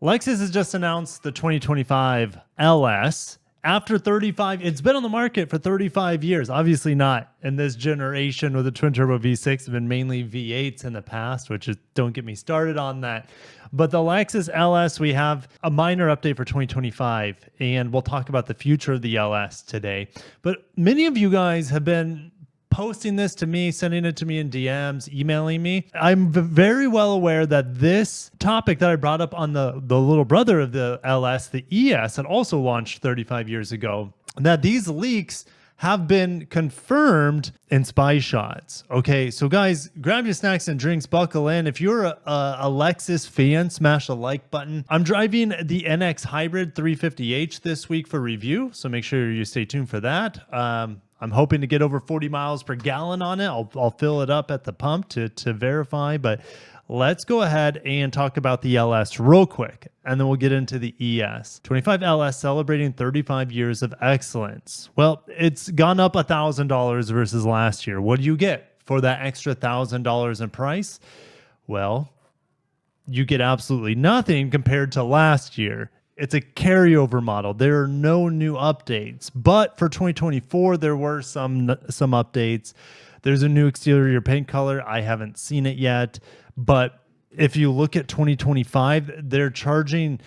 Lexus has just announced the 2025 LS. After 35, it's been on the market for 35 years. Obviously not in this generation with the twin turbo V6. It's been mainly V8s in the past, which is, don't get me started on that. But the Lexus LS, we have a minor update for 2025, and we'll talk about the future of the LS today. But many of you guys have been posting this to me, sending it to me in DMs, emailing me. I'm very well aware that this topic that I brought up on the little brother of the LS, the ES, that also launched 35 years ago, that these leaks have been confirmed in spy shots. Okay, so guys, grab your snacks and drinks, buckle in. If you're a Lexus fan, smash the like button. I'm driving the NX Hybrid 350h this week for review, so make sure you stay tuned for that. I'm hoping to get over 40 miles per gallon on it. I'll fill it up at the pump to verify, but let's go ahead and talk about the LS real quick, and then we'll get into the ES. 25 LS celebrating 35 years of excellence. Well, it's gone up $1,000 versus last year. What do you get for that extra $1,000 in price? Well, you get absolutely nothing compared to last year. It's a carryover model. There are no new updates, but for 2024, there were some updates. There's a new exterior paint color. I haven't seen it yet, but if you look at 2025, they're charging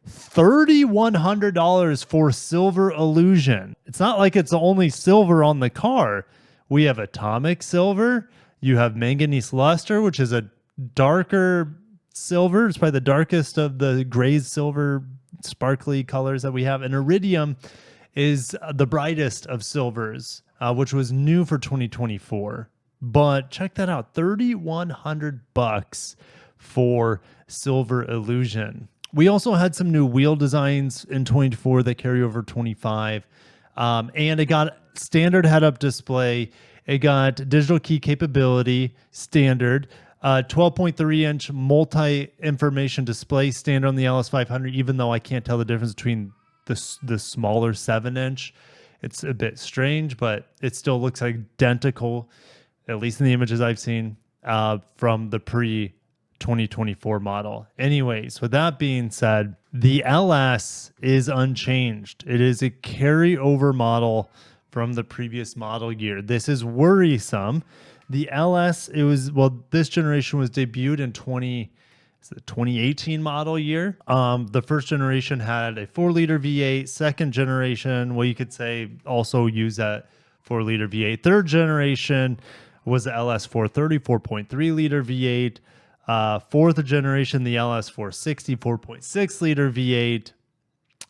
$3,100 for Silver Illusion. It's not like it's only silver on the car. We have atomic silver. You have manganese luster, which is a darker silver. It's probably the darkest of the gray silver sparkly colors that we have. And iridium is the brightest of silvers, which was new for 2024. But check that out, $3,100 for Silver Illusion. We also had some new wheel designs in 24 that carry over 25. And it got standard head-up display. It got digital key capability, standard. 12.3-inch multi-information display standard on the LS500, even though I can't tell the difference between the smaller 7-inch. It's a bit strange, but it still looks identical, at least in the images I've seen, from the pre-2024 model. Anyways, with that being said, the LS is unchanged. It is a carryover model from the previous model year. This is worrisome. The LS, this generation was debuted in 2018 model year. The first generation had a 4-liter V8. Second generation, well, you could say also use that 4-liter V8. Third generation was the LS 430, 4.3-liter V8. Fourth generation, the LS 460, 4.6-liter V8.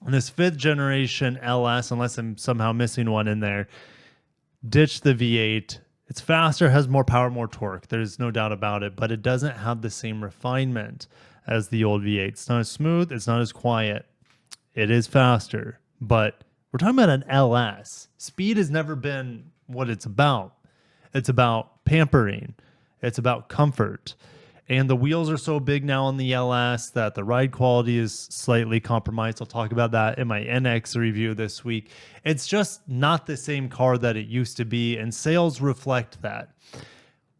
And this fifth generation LS, unless I'm somehow missing one in there, ditched the V8. It's faster, has more power, more torque. There's no doubt about it, but it doesn't have the same refinement as the old V8. It's not as smooth. It's not as quiet. It is faster, but we're talking about an LS. Speed has never been what it's about. It's about pampering. It's about comfort. And the wheels are so big now on the LS that the ride quality is slightly compromised. I'll talk about that in my NX review this week. It's just not the same car that it used to be, and sales reflect that.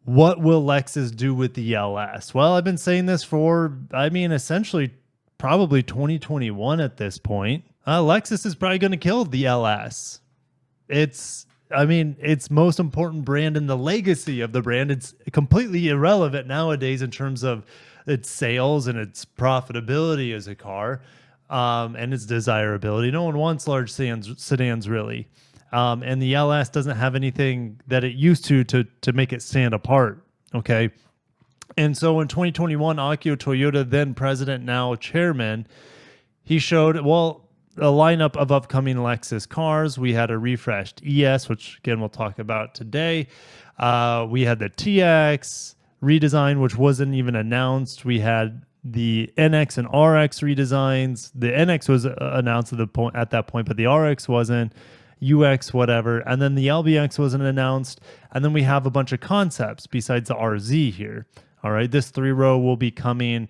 What will Lexus do with the LS? Well, I've been saying this for, essentially probably 2021 at this point. Lexus is probably going to kill the LS. It's most important brand and the legacy of the brand. It's completely irrelevant nowadays in terms of its sales and its profitability as a car, and its desirability. No one wants large sedans really. And the LS doesn't have anything that it used to make it stand apart. Okay. And so in 2021, Akio Toyoda, then president, now chairman, he showed, a lineup of upcoming Lexus cars. We had a refreshed ES, which again we'll talk about today. We had the TX redesign, which wasn't even announced. We had the NX and RX redesigns. The NX was announced at that point, but the RX wasn't. UX, whatever. And then the LBX wasn't announced. And then we have a bunch of concepts besides the RZ here. All right, this 3-row will be coming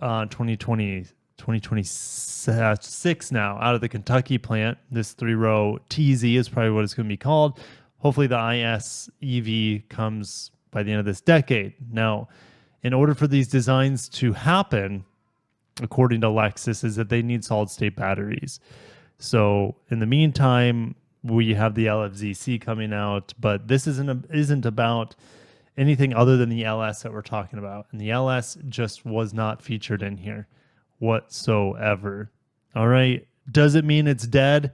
2026 now out of the Kentucky plant. This 3-row TZ is probably what it's going to be called. Hopefully the IS EV comes by the end of this decade. Now, in order for these designs to happen, according to Lexus, is that they need solid state batteries. So in the meantime, we have the LFZC coming out, but this isn't about anything other than the LS that we're talking about. And the LS just was not featured in here whatsoever. All right. Does it mean it's dead?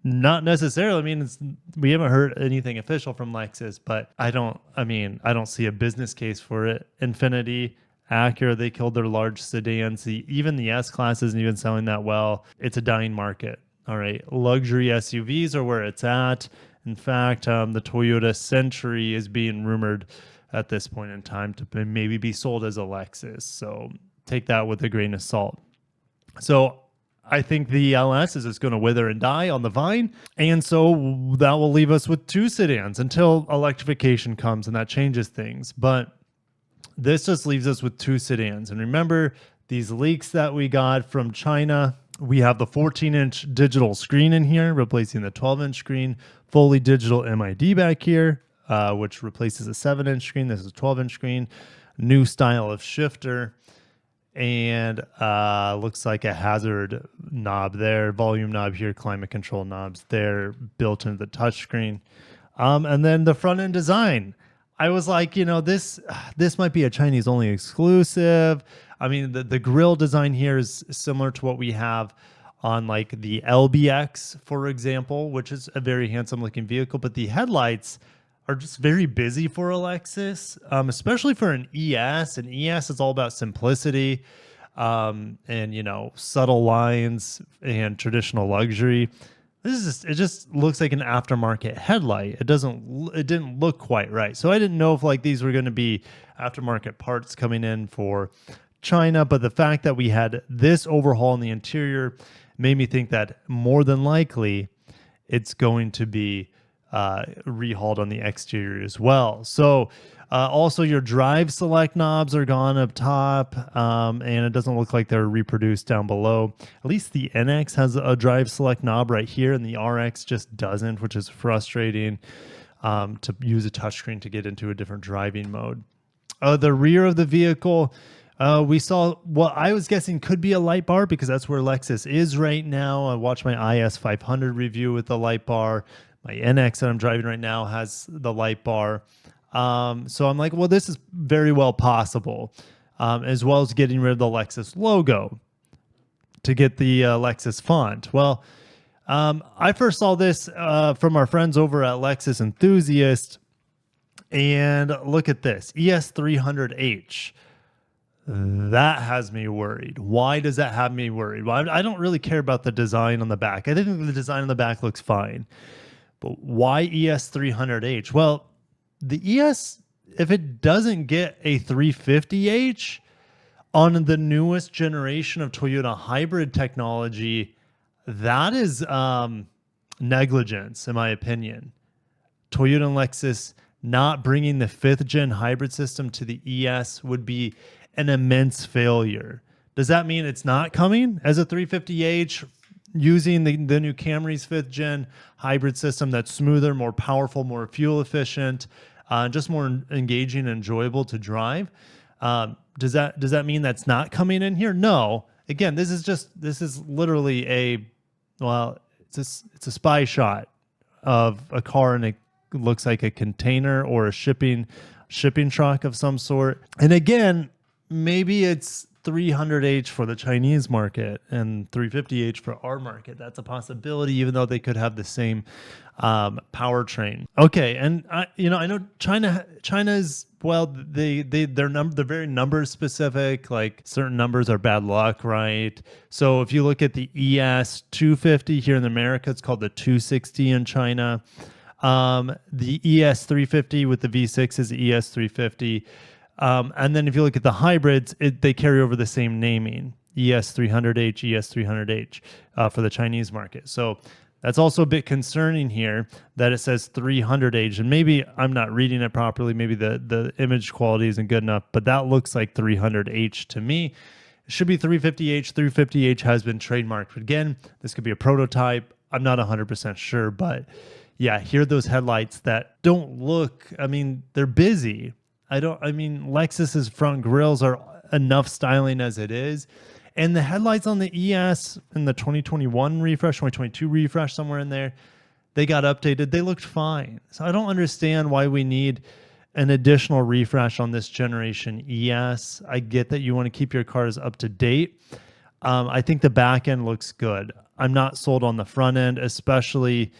Not necessarily. I mean, we haven't heard anything official from Lexus, but I don't see a business case for it. Infiniti, Acura, they killed their large sedans. Even the S-Class isn't even selling that well. It's a dying market. All right. Luxury SUVs are where it's at. In fact, the Toyota Century is being rumored at this point in time to maybe be sold as a Lexus. So take that with a grain of salt. So I think the LS is just going to wither and die on the vine. And so that will leave us with two sedans until electrification comes, and that changes things. But this just leaves us with two sedans. And remember these leaks that we got from China. We have the 14-inch digital screen in here, replacing the 12-inch screen, fully digital MID back here, which replaces a 7-inch screen. This is a 12-inch screen, new style of shifter, and looks like a hazard knob there, volume knob here, climate control knobs there, built into the touchscreen. And then the front end design. I was like, this might be a Chinese only exclusive. I mean, the grille design here is similar to what we have on like the LBX, for example, which is a very handsome looking vehicle, but the headlights are just very busy for a Lexus, especially for an ES. An ES is all about simplicity and, subtle lines and traditional luxury. It just looks like an aftermarket headlight. It didn't look quite right. So I didn't know if like these were going to be aftermarket parts coming in for China, but the fact that we had this overhaul in the interior made me think that more than likely it's going to be rehauled on the exterior as well. So also your drive select knobs are gone up top, and it doesn't look like they're reproduced down below. At least the NX has a drive select knob right here, and the RX just doesn't, which is frustrating to use a touchscreen to get into a different driving mode. The rear of the vehicle, we saw what I was guessing could be a light bar because that's where Lexus is right now. I watched my IS 500 review with the light bar. My NX that I'm driving right now has the light bar. So I'm like, well, this is very well possible, as well as getting rid of the Lexus logo to get the Lexus font. Well, I first saw this from our friends over at Lexus Enthusiast, and look at this, ES300H. That has me worried. Why does that have me worried? Well, I don't really care about the design on the back. I think the design on the back looks fine. But why ES300H? Well, the ES, if it doesn't get a 350H on the newest generation of Toyota hybrid technology, that is negligence, in my opinion. Toyota and Lexus not bringing the 5th gen hybrid system to the ES would be an immense failure. Does that mean it's not coming as a 350H using the new Camry's 5th gen hybrid system that's smoother, more powerful, more fuel efficient, just more engaging and enjoyable to drive? Does that mean that's not coming in here? No. Again, this is literally it's a spy shot of a car, and it looks like a container or a shipping truck of some sort. And again, maybe it's 300H for the Chinese market and 350H for our market. That's a possibility, even though they could have the same powertrain. Okay, and I know China's, well, they're very number specific. Like certain numbers are bad luck, right? So if you look at the ES 250 here in America, it's called the 260 in China. The ES 350 with the V6 is the ES 350. And then if you look at the hybrids, they carry over the same naming, ES300H, ES300H for the Chinese market. So that's also a bit concerning here that it says 300H, and maybe I'm not reading it properly. Maybe the image quality isn't good enough, but that looks like 300H to me. It should be 350H. 350H has been trademarked. But again, this could be a prototype. I'm not 100% sure, but yeah, here are those headlights that don't look, they're busy. Lexus's front grills are enough styling as it is. And the headlights on the ES in the 2021 refresh, 2022 refresh, somewhere in there, they got updated. They looked fine. So I don't understand why we need an additional refresh on this generation ES. I get that you want to keep your cars up to date. I think the back end looks good. I'm not sold on the front end, especially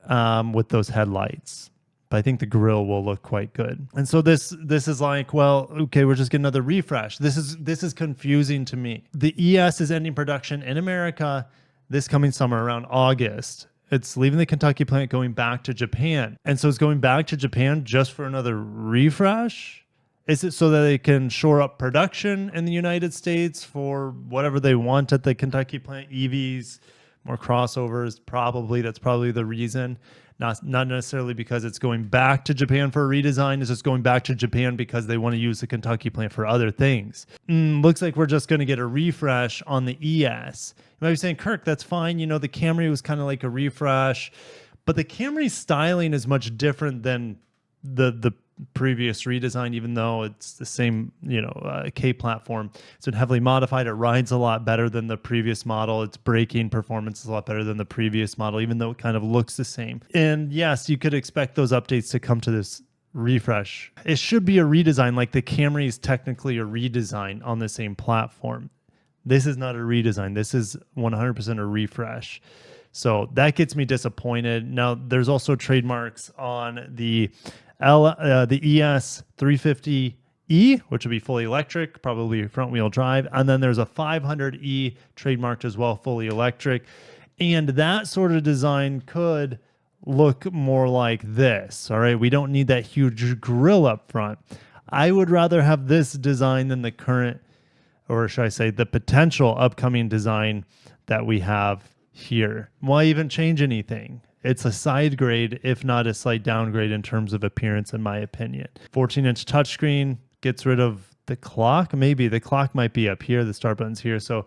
with those headlights. But I think the grille will look quite good. And so this is like, well, okay, we're just getting another refresh. This is confusing to me. The ES is ending production in America this coming summer around August. It's leaving the Kentucky plant, going back to Japan. And so it's going back to Japan just for another refresh? Is it so that they can shore up production in the United States for whatever they want at the Kentucky plant? EVs, more crossovers, probably. That's probably the reason. Not necessarily because it's going back to Japan for a redesign. It's just going back to Japan because they want to use the Kentucky plant for other things. Looks like we're just going to get a refresh on the ES. You might be saying, Kirk, that's fine. You know, the Camry was kind of like a refresh, but the Camry styling is much different than the previous redesign, even though it's the same, K platform. It's been heavily modified. It rides a lot better than the previous model. Its braking performance is a lot better than the previous model, even though it kind of looks the same. And yes, you could expect those updates to come to this refresh. It should be a redesign, like the Camry is technically a redesign on the same platform. This is not a redesign. This is 100% a refresh. So that gets me disappointed. Now, there's also trademarks on the ES 350E, which would be fully electric, probably front wheel drive. And then there's a 500E trademarked as well, fully electric. And that sort of design could look more like this. All right. We don't need that huge grille up front. I would rather have this design than the current, or should I say the potential upcoming design that we have here. Why even change anything? It's a side grade, if not a slight downgrade in terms of appearance, in my opinion. 14-inch touchscreen gets rid of the clock. Maybe the clock might be up here. The start button's here. So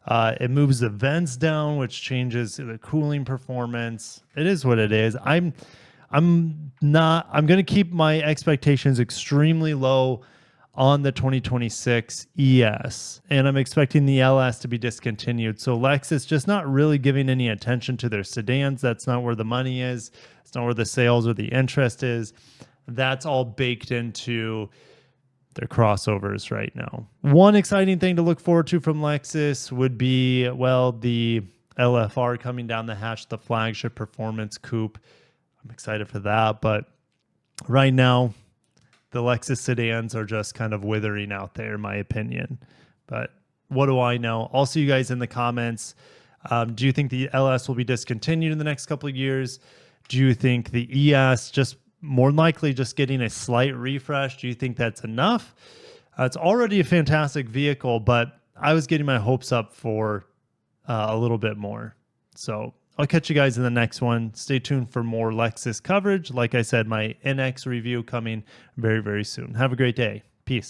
it moves the vents down, which changes the cooling performance. It is what it is. I'm going to keep my expectations extremely low on the 2026 ES, and I'm expecting the LS to be discontinued. So Lexus just not really giving any attention to their sedans. That's not where the money is. It's not where the sales or the interest is. That's all baked into their crossovers right now. One exciting thing to look forward to from Lexus would be, well, the LFR coming down the hatch, the flagship performance coupe. I'm excited for that, but right now, the Lexus sedans are just kind of withering out there, in my opinion. But what do I know? I'll see you guys in the comments. Do you think the LS will be discontinued in the next couple of years? Do you think the ES just more likely just getting a slight refresh? Do you think that's enough? It's already a fantastic vehicle, but I was getting my hopes up for a little bit more. So I'll catch you guys in the next one. Stay tuned for more Lexus coverage. Like I said, my NX review coming very, very soon. Have a great day. Peace.